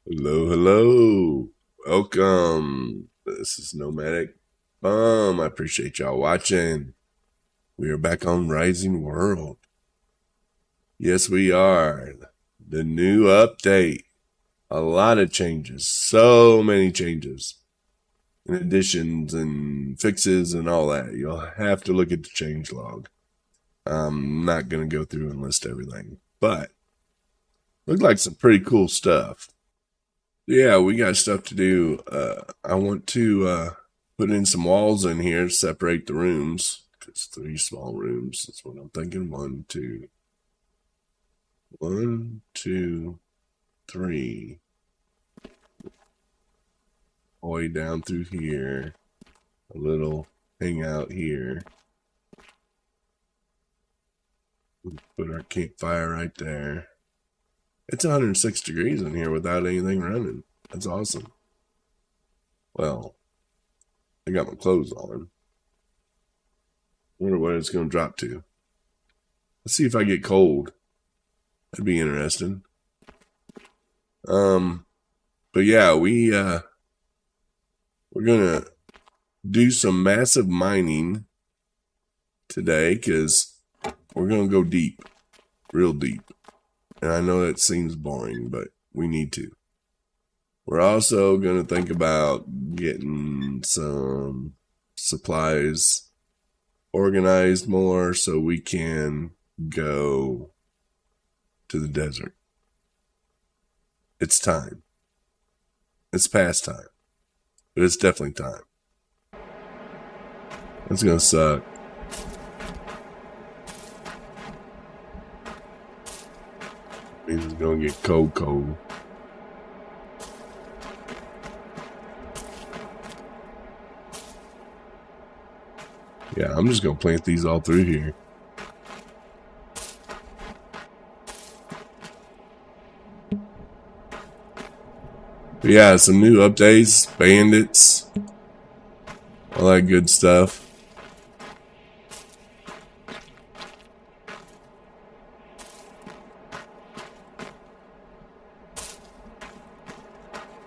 Hello, hello. Welcome. This is Nomadic Bum. I appreciate y'all watching. We are back on Rising World. Yes, we are. The new update. A lot of changes. So many changes. And additions and fixes and all that. You'll have to look at the change log. I'm not going to go through and list everything. But looks like some pretty cool stuff. Yeah, we got stuff to do. I want to put in some walls in here to separate the rooms. It's 3 small rooms. That's what I'm thinking. 1, 2. 1, 2, 3. All the way down through here. A little hangout here. Put our campfire right there. It's 106 degrees in here without anything running. That's awesome. Well, I got my clothes on. Wonder what it's going to drop to. Let's see if I get cold. That'd be interesting. But yeah, we're gonna do some massive mining today because we're gonna go deep, real deep. And I know that seems boring, but we need to. We're also gonna think about getting some supplies organized more so we can go to the desert. It's time. It's past time. But it's definitely time. That's gonna suck. Means it's gonna get cold. Yeah, I'm just gonna plant these all through here. But yeah, some new updates, bandits, all that good stuff.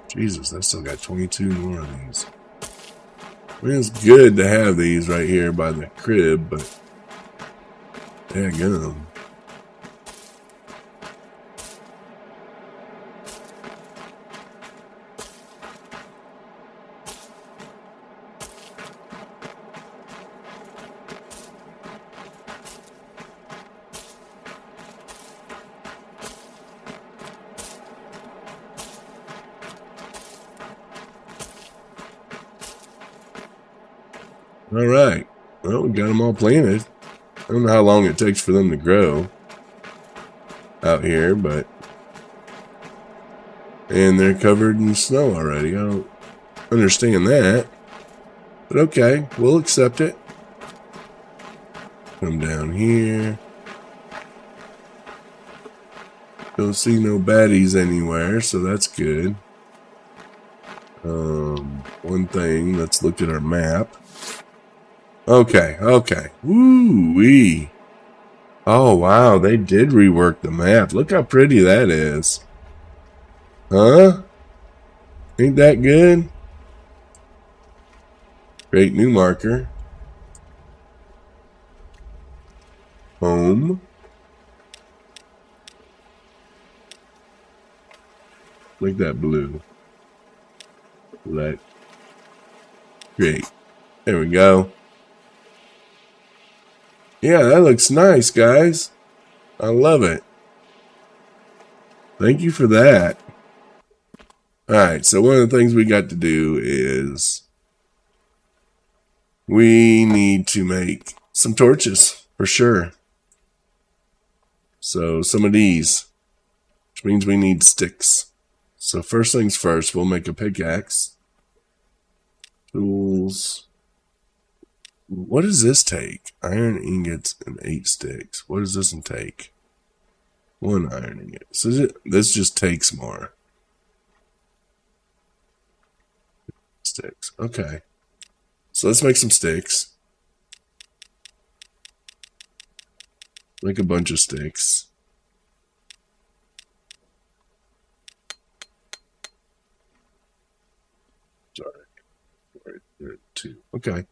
Jesus, I still got 22 more of these. I mean, it's good to have these right here by the crib, but daggum. All right. Well, we got them all planted. I don't know how long it takes for them to grow out here, but... And they're covered in snow already. I don't understand that. But okay, we'll accept it. Come down here. Don't see no baddies anywhere, so that's good. One thing, let's look at our map. Okay. Woo-wee. Oh, wow, they did rework the map. Look how pretty that is. Huh? Ain't that good? Create new marker. Home. Like that blue. Let create. There we go. Yeah, that looks nice, guys. I love it. Thank you for that. Alright, so one of the things we got to do is we need to make some torches, for sure. So some of these, which means we need sticks. So first things first, we'll make a pickaxe. Tools. What does this take? Iron ingots and 8 sticks. What does this one take? 1 iron ingot. So this just takes more sticks. Okay. So let's make some sticks. Make a bunch of sticks. 2. Okay.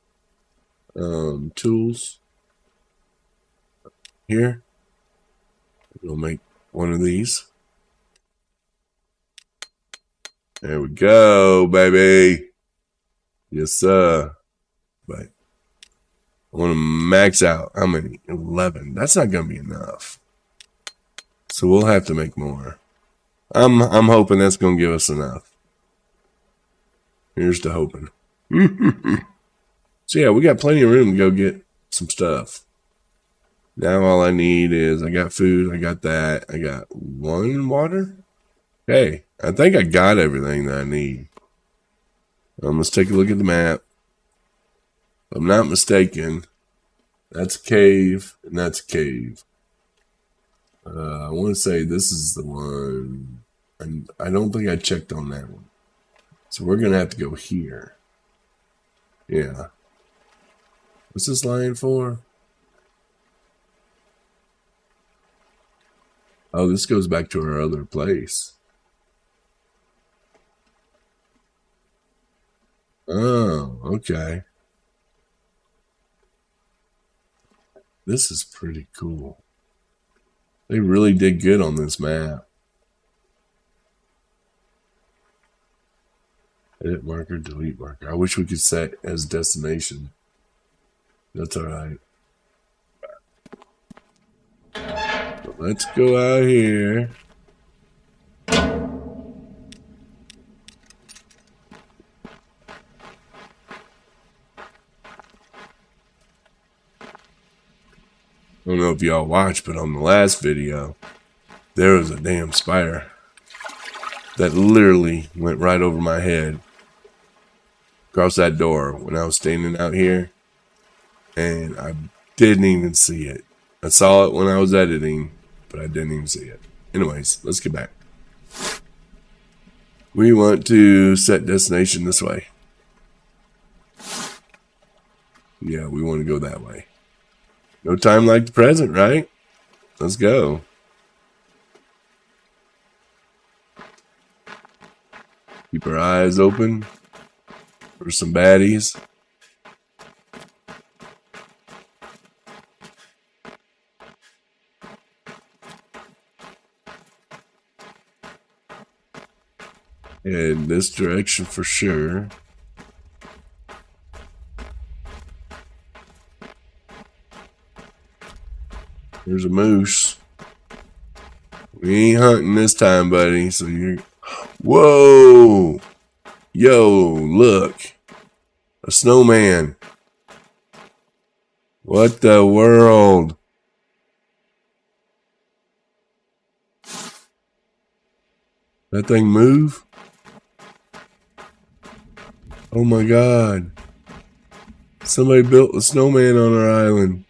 Tools. Here. We'll make one of these. There we go, baby. Yes, sir. But I want to max out. How many? 11. That's not going to be enough. So we'll have to make more. I'm hoping that's going to give us enough. Here's to hoping. So yeah, we got plenty of room to go get some stuff. Now all I need is, I got food, I got that, I got 1 water. Okay, I think I got everything that I need. Let's take a look at the map. If I'm not mistaken, that's a cave, and that's a cave. I want to say this is the one, and I don't think I checked on that one. So we're going to have to go here. Yeah. What's this line for? Oh, this goes back to our other place. Oh, okay. This is pretty cool. They really did good on this map. Edit marker, delete marker. I wish we could set as destination. That's alright. So let's go out here. I don't know if y'all watched, but on the last video, there was a damn spider that literally went right over my head across that door when I was standing out here, and I didn't even see it. I saw it when I was editing, but I didn't even see it. Anyways, let's get back. We want to set destination this way. Yeah, we want to go that way. No time like the present, right? Let's go. Keep our eyes open for some baddies. In this direction for sure. There's a moose. We ain't hunting this time, buddy. So you're... Whoa! Yo, look. A snowman. What the world? That thing move? Oh my god. Somebody built a snowman on our island.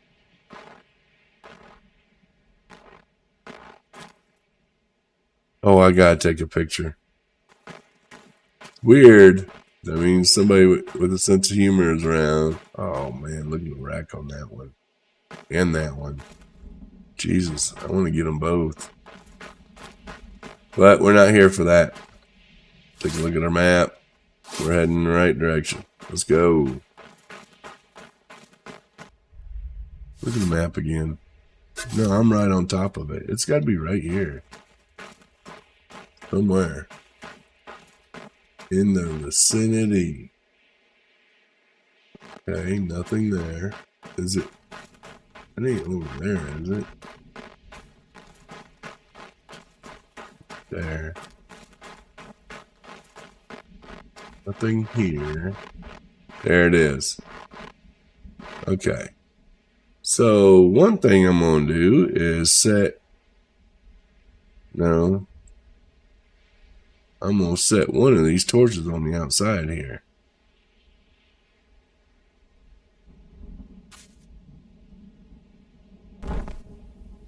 Oh, I gotta take a picture. Weird. That means somebody with a sense of humor is around. Oh man, look at the rack on that one. And that one. Jesus, I want to get them both. But we're not here for that. Take a look at our map. We're heading in the right direction. Let's go. Look at the map again. No, I'm right on top of it. It's got to be right here. Somewhere. In the vicinity. Okay, nothing there. Is it? It ain't over there, is it? There. Nothing here. There it is. Okay. So one thing I'm going to do is set... No. I'm going to set one of these torches on the outside here.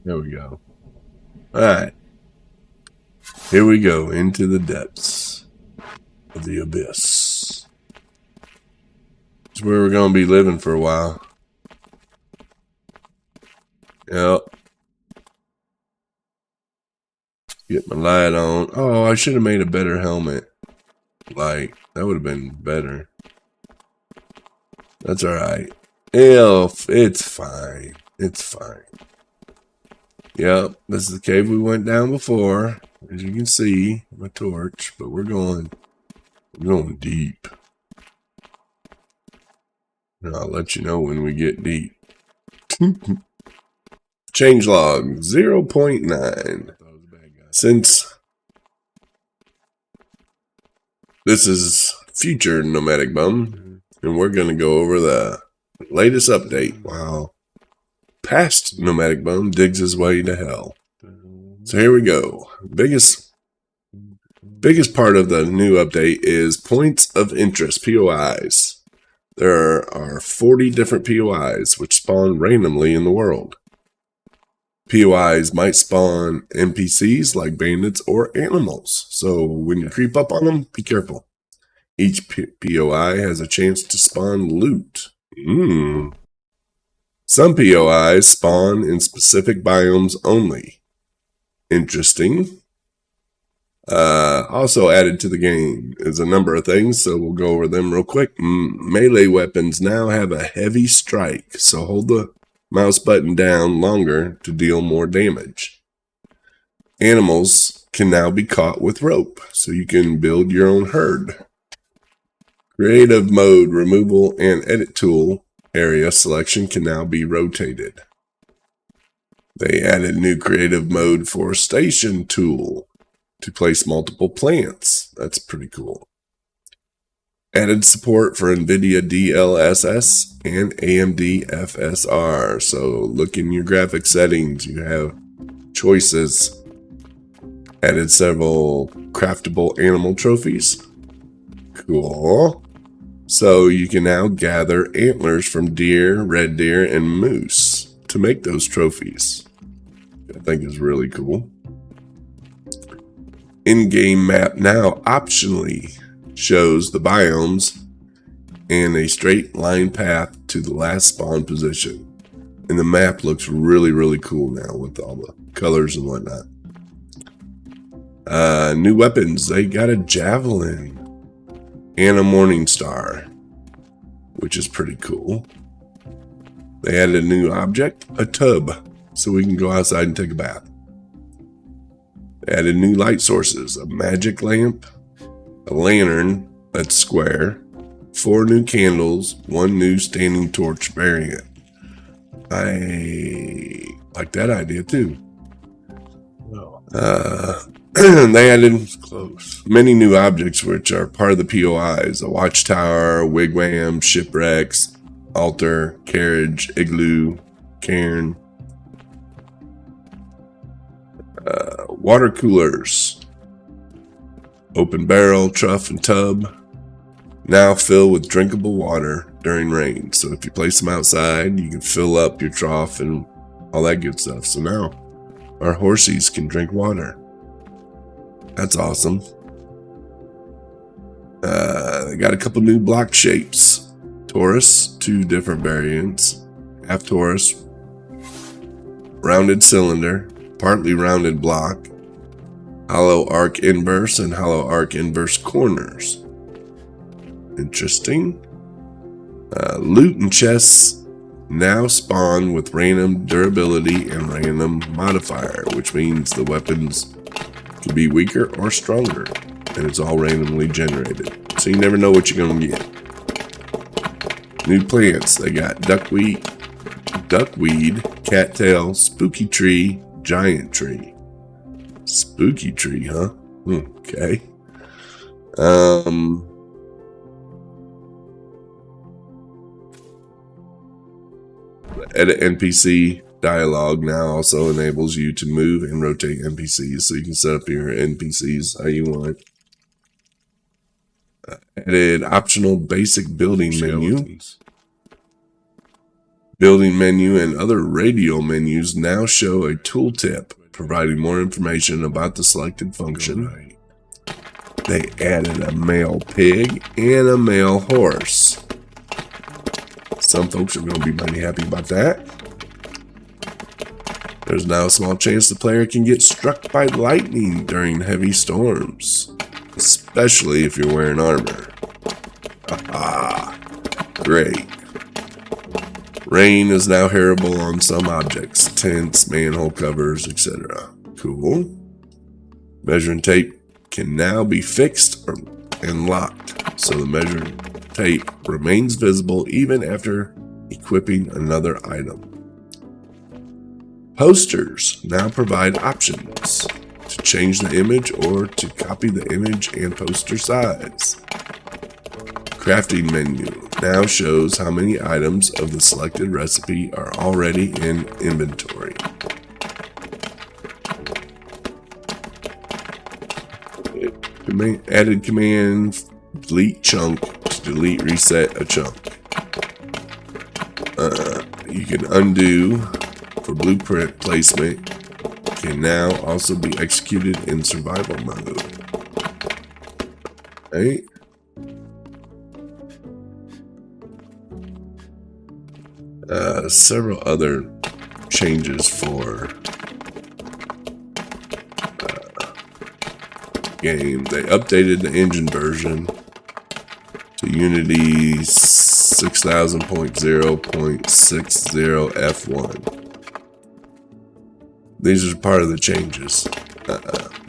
There we go. Alright. Here we go into the depths of the abyss. It's where we're going to be living for a while. Yep. Get my light on. Oh, I should have made a better helmet. Light. That would have been better. That's alright. Elf, it's fine. It's fine. Yep, this is the cave we went down before. As you can see, my torch, but we're going deep. And I'll let you know when we get deep. Changelog 0.9. Since this is future Nomadic Bum, and we're going to go over the latest update while past Nomadic Bum digs his way to hell. So here we go. Biggest part of the new update is points of interest, POIs. There are 40 different POIs which spawn randomly in the world. POIs might spawn NPCs like bandits or animals, so when you creep up on them, be careful. Each POI has a chance to spawn loot. Some POIs spawn in specific biomes only. Interesting. Also added to the game is a number of things, so we'll go over them real quick. Melee weapons now have a heavy strike, so hold the mouse button down longer to deal more damage. Animals can now be caught with rope, so you can build your own herd. Creative mode removal and edit tool area selection can now be rotated. They added new creative mode forestation tool to place multiple plants. That's pretty cool. Added support for NVIDIA DLSS and AMD FSR. So look in your graphic settings. You have choices. Added several craftable animal trophies. Cool. So you can now gather antlers from deer, red deer, and moose to make those trophies. I think is really cool. In-game map now optionally shows the biomes and a straight line path to the last spawn position. And the map looks really, really cool now with all the colors and whatnot. New weapons. They got a javelin and a morning star, which is pretty cool. They added a new object, a tub, so we can go outside and take a bath. They added new light sources, a magic lamp, a lantern that's square, 4 new candles, 1 new standing torch variant. I like that idea too. They added many new objects which are part of the POIs. A watchtower, wigwam, shipwrecks, altar, carriage, igloo, cairn. Water coolers. Open barrel, trough, and tub. Now fill with drinkable water during rain. So if you place them outside, you can fill up your trough and all that good stuff. So now our horsies can drink water. That's awesome. They got a couple new block shapes. Torus, 2 different variants. Half torus, rounded cylinder, partly rounded block, hollow arc inverse, and hollow arc inverse corners. Interesting. Loot and chests now spawn with random durability and random modifier, which means the weapons can be weaker or stronger, and it's all randomly generated. So you never know what you're going to get. New plants. They got duckweed, cattail, spooky tree, giant tree. Spooky tree, huh? Okay. Edit NPC dialogue now also enables you to move and rotate NPCs, so you can set up your NPCs how you want. Added optional basic building menu. Building menu and other radial menus now show a tooltip providing more information about the selected function. They added a male pig and a male horse. Some folks are going to be mighty happy about that. There's now a small chance the player can get struck by lightning during heavy storms, especially if you're wearing armor. Great. Rain is now hearable on some objects, tents, manhole covers, etc. Cool. Measuring tape can now be fixed and locked, so the measuring tape remains visible even after equipping another item. Posters now provide options to change the image or to copy the image and poster size. Crafting menu now shows how many items of the selected recipe are already in inventory. Added command delete chunk to delete reset a chunk. You can undo for blueprint placement. Can now also be executed in survival mode. Right? Several other changes for game. They updated the engine version to Unity 6000.0.60 F1. These are part of the changes.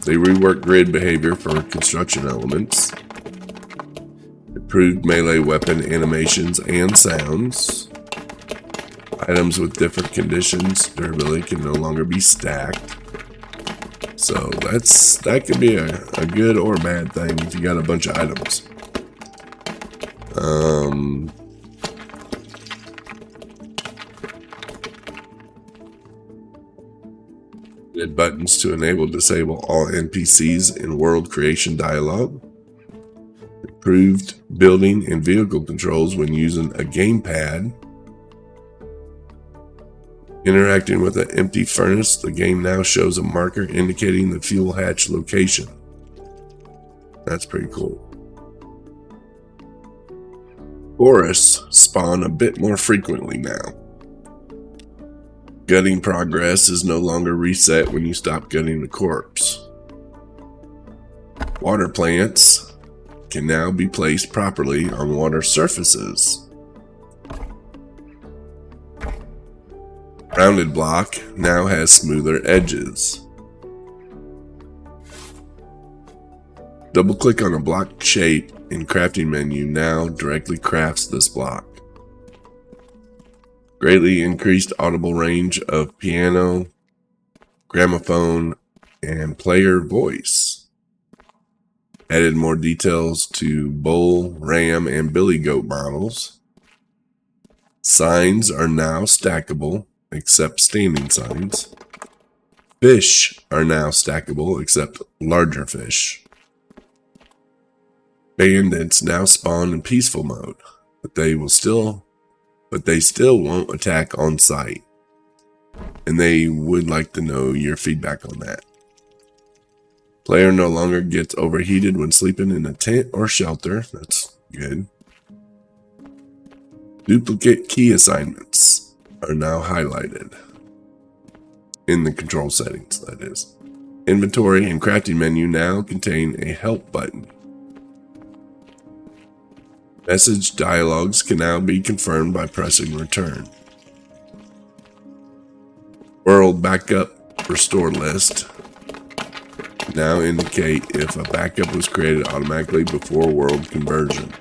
They reworked grid behavior for construction elements, improved melee weapon animations and sounds. Items with different conditions, durability can no longer be stacked. So that could be a good or bad thing if you got a bunch of items. Added buttons to enable disable all NPCs in world creation dialogue. Improved building and vehicle controls when using a gamepad. Interacting with an empty furnace, the game now shows a marker indicating the fuel hatch location. That's pretty cool. Forests spawn a bit more frequently now. Gutting progress is no longer reset when you stop gutting a corpse. Water plants can now be placed properly on water surfaces. Rounded block now has smoother edges. Double click on a block shape in crafting menu now directly crafts this block. Greatly increased audible range of piano, gramophone, and player voice. Added more details to bull, ram, and billy goat models. Signs are now stackable, except standing signs. Fish are now stackable, except larger fish. Bandits now spawn in peaceful mode, but they still won't attack on sight. And they would like to know your feedback on that. Player no longer gets overheated when sleeping in a tent or shelter. That's good. Duplicate key assignments are now highlighted in the control settings, that is. Inventory and crafting menu now contain a help button. Message dialogues can now be confirmed by pressing return. World backup restore list now indicate if a backup was created automatically before world conversion.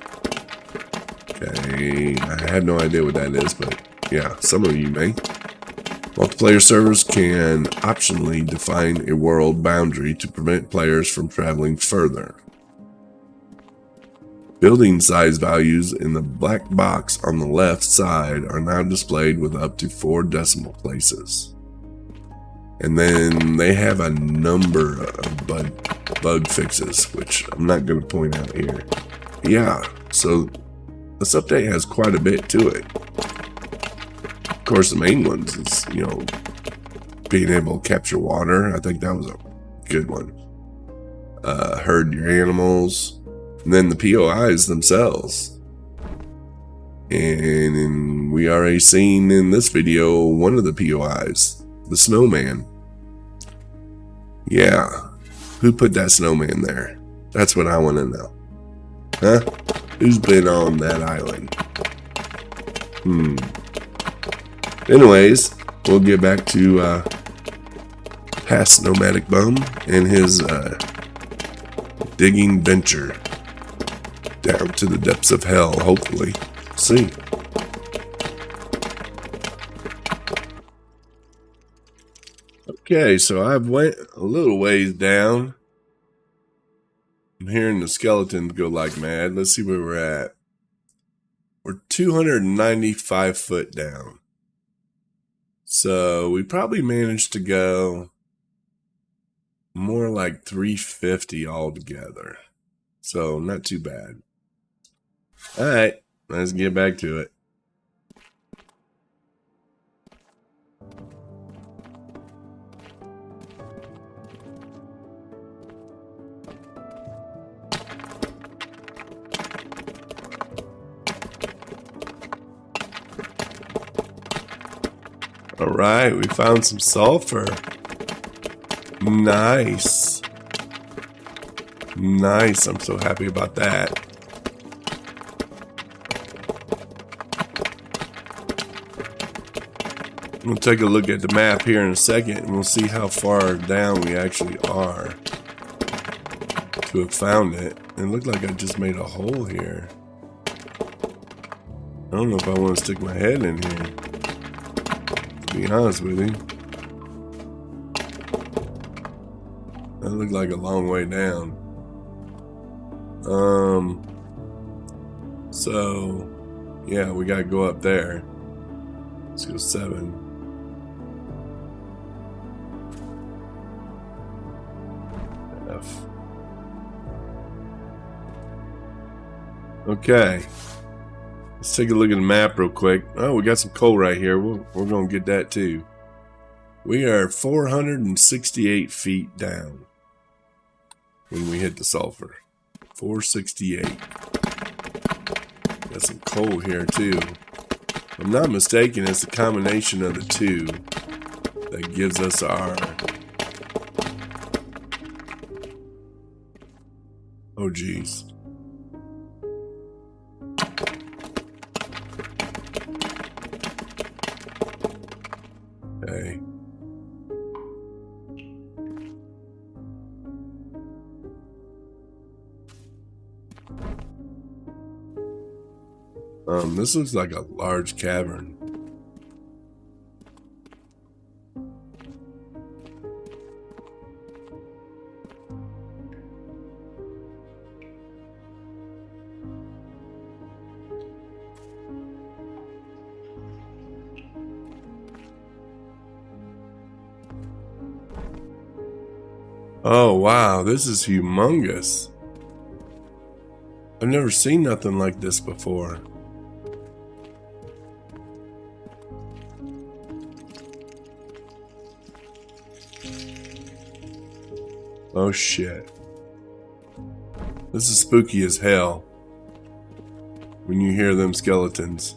Okay, I had no idea what that is, but yeah, some of you may. Multiplayer servers can optionally define a world boundary to prevent players from traveling further. Building size values in the black box on the left side are now displayed with up to 4 decimal places. And then they have a number of bug fixes, which I'm not going to point out here. Yeah, so this update has quite a bit to it. Of course, the main ones is, being able to capture water. I think that was a good one. Herd your animals. And then the POIs themselves. And we already seen in this video one of the POIs, the snowman. Yeah, who put that snowman there? That's what I want to know. Huh? Who's been on that island? Anyways, we'll get back to past Nomadic Bum and his digging venture down to the depths of hell, hopefully. See. Okay, so I've went a little ways down. I'm hearing the skeletons go like mad. Let's see where we're at. We're 295 foot down. So we probably managed to go more like 350 altogether. So not too bad. Alright, let's get back to it. Alright, we found some sulfur. Nice. Nice, I'm so happy about that. We'll take a look at the map here in a second and we'll see how far down we actually are to have found it. It looked like I just made a hole here. I don't know if I want to stick my head in here, to be honest with you. That looked like a long way down. So yeah, we gotta go up there. Let's go 7. F. Okay. Let's take a look at the map real quick. Oh, we got some coal right here. We're gonna get that too. We are 468 feet down when we hit the sulfur. 468. Got some coal here too. If I'm not mistaken, it's a combination of the two that gives us our... Oh geez. Okay. This looks like a large cavern. Oh wow, this is humongous. I've never seen nothing like this before. Oh shit. This is spooky as hell when you hear them skeletons.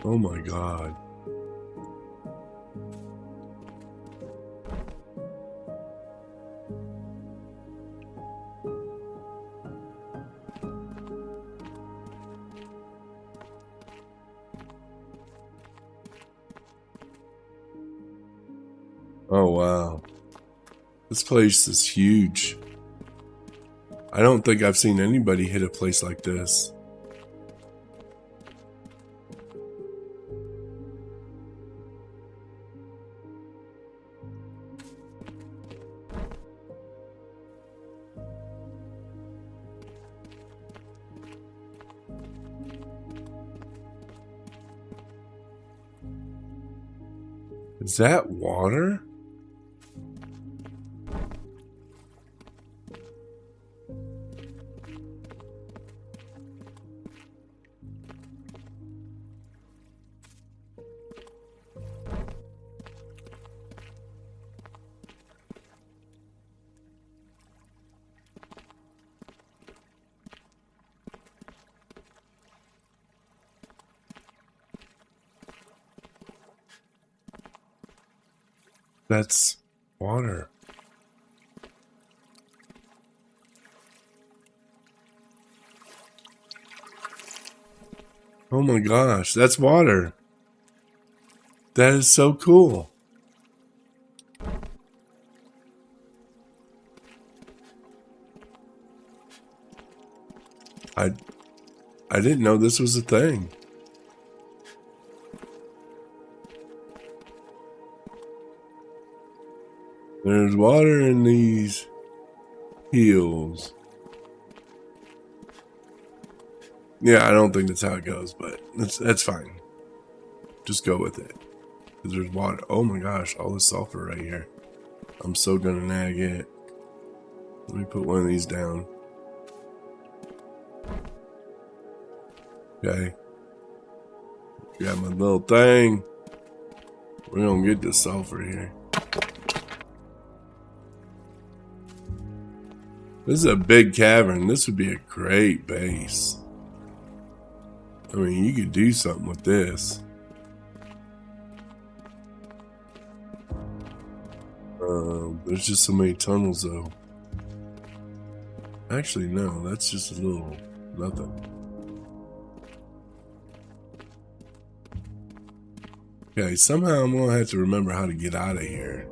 Oh my god. Oh wow. This place is huge. I don't think I've seen anybody hit a place like this. Is that water? That's water. Oh my gosh, that's water. That is so cool. I didn't know this was a thing. There's water in these hills. Yeah, I don't think that's how it goes, but that's fine. Just go with it. Because there's water. Oh my gosh, all this sulfur right here. I'm so gonna nag it. Let me put one of these down. Okay. Got my little thing. We're gonna get the sulfur here. This is a big cavern. This would be a great base. I mean, you could do something with this. There's just so many tunnels though. Actually, no, that's just a little nothing. Okay, somehow I'm gonna have to remember how to get out of here.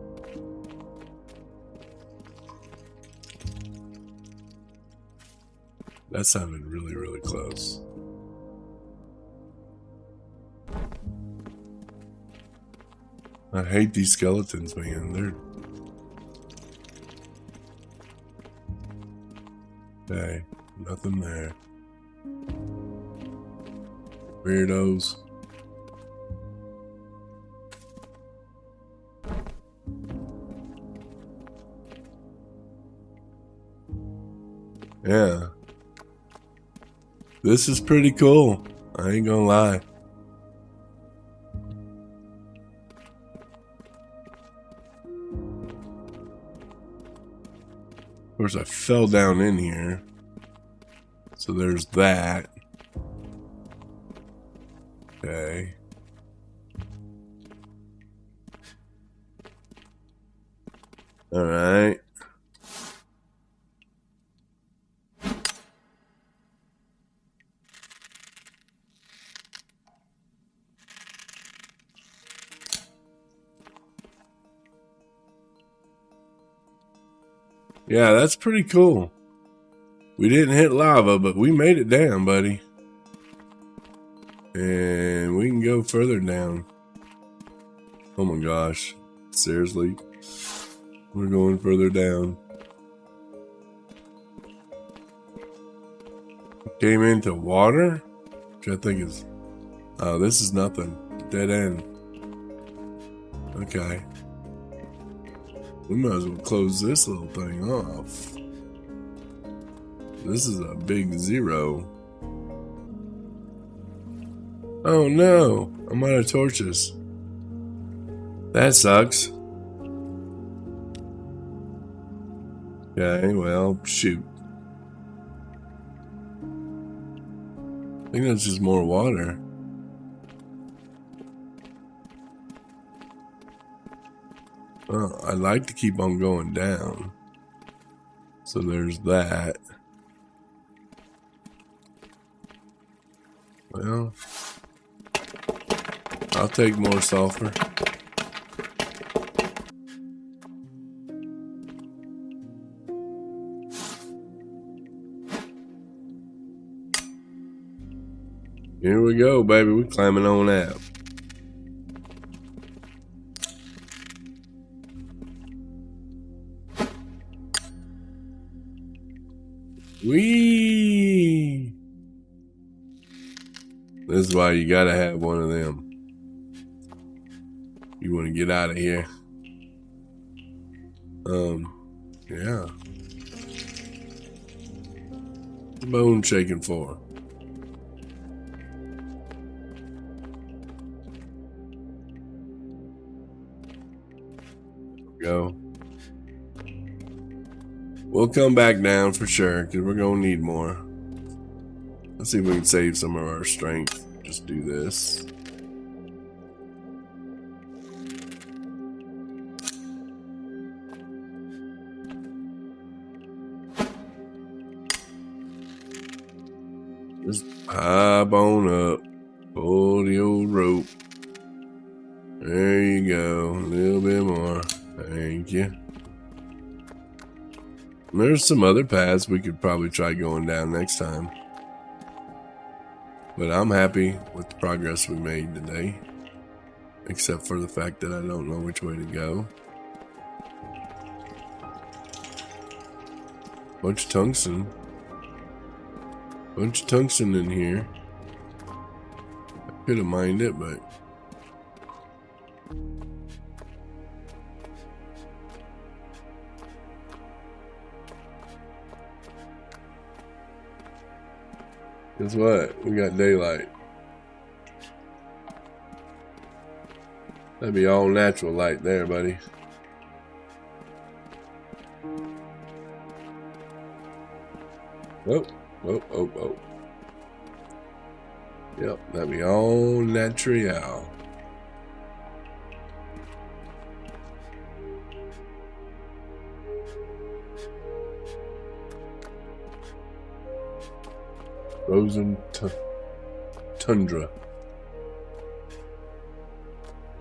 That sounded really, really close. I hate these skeletons, man. They're... Okay, nothing there. Weirdos. Yeah. This is pretty cool. I ain't gonna lie. Of course, I fell down in here. So there's that. Okay. Alright. Yeah, that's pretty cool. We didn't hit lava, but we made it down, buddy. And we can go further down. Oh my gosh. Seriously? We're going further down. Came into water? Which I think is... Oh, this is nothing. Dead end. Okay. We might as well close this little thing off. This is a big zero. Oh no, I'm out of torches. That sucks. Okay, well, shoot. I think that's just more water. Well, I'd like to keep on going down. So there's that. Well, I'll take more sulfur. Here we go, baby. We're climbing on out. Whee! This is why you gotta have one of them. You want to get out of here. Yeah. What's the bone shaking for? Go. We'll come back down for sure, because we're going to need more. Let's see if we can save some of our strength. Just do this. Just hop on up. Pull the old rope. There you go. A little bit more. Thank you. There's some other paths we could probably try going down next time. But I'm happy with the progress we made today. Except for the fact that I don't know which way to go. Bunch of tungsten. Bunch of tungsten in here. I could have mined it, but... Guess what? We got daylight. That'd be all natural light there, buddy. Oh, oh, oh, oh. Yep, that'd be all natural. Frozen tundra.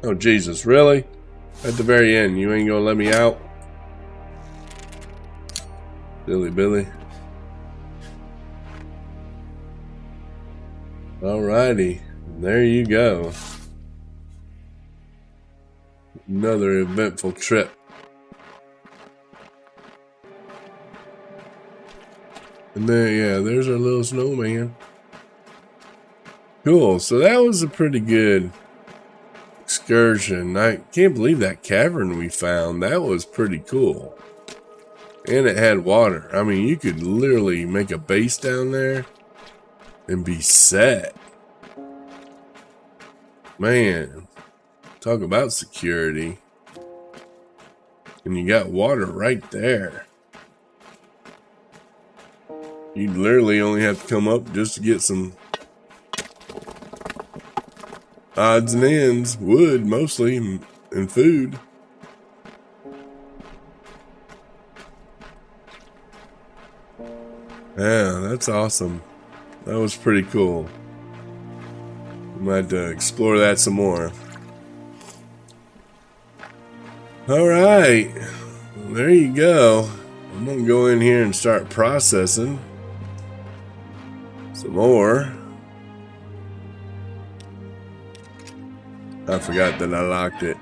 Oh, Jesus, really? At the very end, you ain't gonna let me out? Silly Billy. Alrighty, there you go. Another eventful trip. And then, yeah, there's our little snowman. Cool, so that was a pretty good excursion. I can't believe that cavern we found. That was pretty cool. And it had water. I mean, you could literally make a base down there and be set. Man, talk about security. And you got water right there. You literally only have to come up just to get some odds and ends, wood mostly, and food. Yeah, that's awesome. That was pretty cool. We might have to explore that some more. Alright, well, there you go. I'm gonna go in here and start processing some more. I forgot that I locked it.